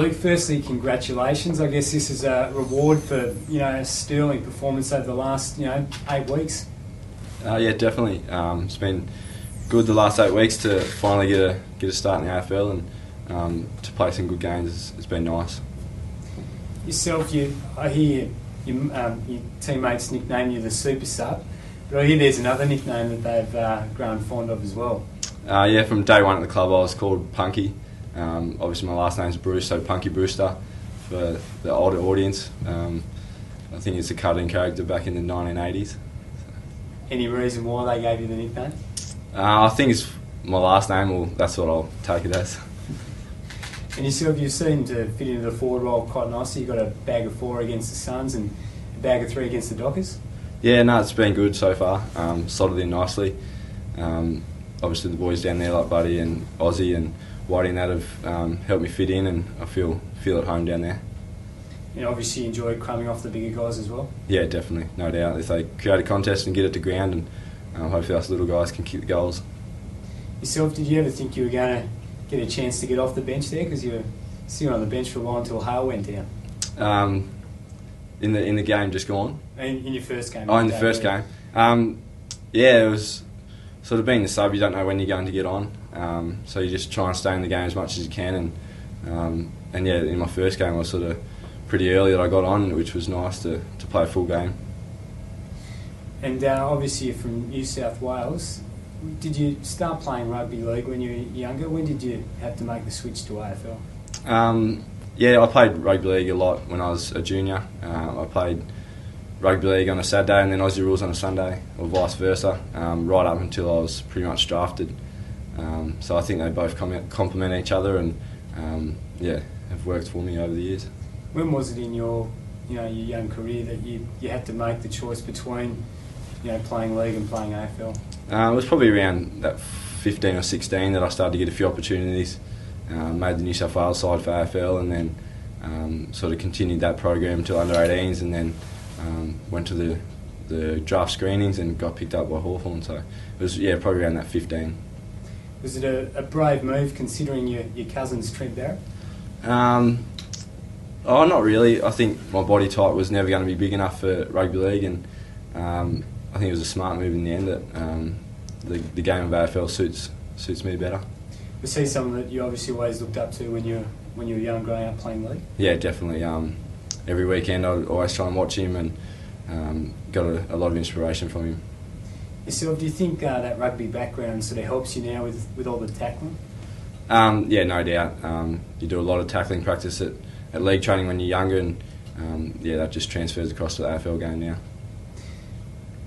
Luke, firstly, congratulations. I guess this is a reward for a sterling performance over the last 8 weeks. Yeah, definitely. It's been good the last 8 weeks to finally get a start in the AFL and to play some good games. It's been nice. Yourself, I hear your teammates nickname you the Super Sub, but I hear there's another nickname that they've grown fond of as well. Yeah, from day one at the club I was called Punky. Obviously my last name's Breust, so Punky Brewster for the older audience. I think it's a cartoon character back in the 1980s. Any reason why they gave you the nickname? I think it's my last name, or that's what I'll take it as. And yourself, you seem to fit into the forward role quite nicely. You got a bag of 4 against the Suns and a bag of 3 against the Dockers. Yeah, no, it's been good so far. Slotted in nicely. Obviously the boys down there like Buddy and Aussie and Whitey and that have helped me fit in, and I feel at home down there. And obviously you enjoy crumbing off the bigger guys as well? Yeah, definitely, no doubt. If they create a contest and get it to ground, and hopefully us little guys can kick the goals. Yourself, did you ever think you were going to get a chance to get off the bench there, because you were sitting on the bench for a while until Hale went down? In the game just gone? In your first game? Oh, in the first game. Yeah, it was sort of being the sub, you don't know when you're going to get on, so you just try and stay in the game as much as you can, and yeah, in my first game I was sort of pretty early that I got on, which was nice to play a full game. And obviously you're from New South Wales. Did you start playing rugby league when you were younger? When did you have to make the switch to AFL? Yeah, I played rugby league a lot when I was a junior. I played rugby league on a Saturday and then Aussie rules on a Sunday, or vice versa, right up until I was pretty much drafted. So I think they both complement each other, and yeah, have worked for me over the years. When was it in your young career that you had to make the choice between playing league and playing AFL? It was probably around that 15 or 16 that I started to get a few opportunities. Made the New South Wales side for AFL, and then sort of continued that program to under 18s, and then went to the draft screenings and got picked up by Hawthorn. So it was probably around that 15. Was it a brave move considering your cousin's Trent Barrett? Oh, not really. I think my body type was never going to be big enough for rugby league, and I think it was a smart move in the end. That the game of AFL suits me better. Was he someone that you obviously always looked up to when you were young, growing up playing league? Yeah, definitely. Every weekend I'd always try and watch him, and got a lot of inspiration from him. Yourself, do you think that rugby background sort of helps you now with all the tackling? Yeah, no doubt. You do a lot of tackling practice at league training when you're younger, and yeah, that just transfers across to the AFL game now.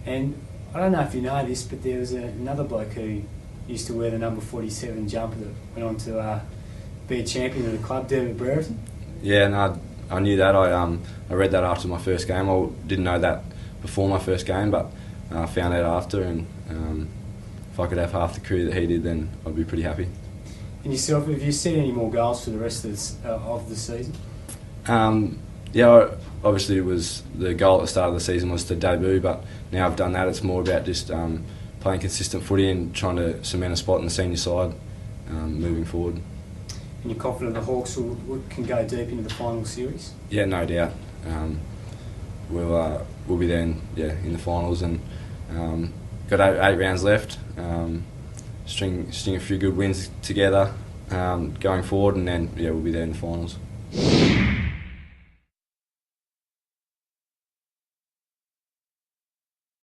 And I don't know if you know this, but there was another bloke who used to wear the number 47 jumper that went on to be a champion of the club, Luke Breust. Yeah, no, I knew that. I read that after my first game. I didn't know that before my first game, but I found out after, and if I could have half the career that he did, then I'd be pretty happy. And yourself, have you set any more goals for the rest of the season? Yeah, obviously it was the goal at the start of the season was to debut, but now I've done that, it's more about just playing consistent footy and trying to cement a spot in the senior side moving forward. And you're confident the Hawks can go deep into the final series? Yeah, no doubt. We'll be there in the finals, and got eight rounds left. String a few good wins together going forward, and then we'll be there in the finals.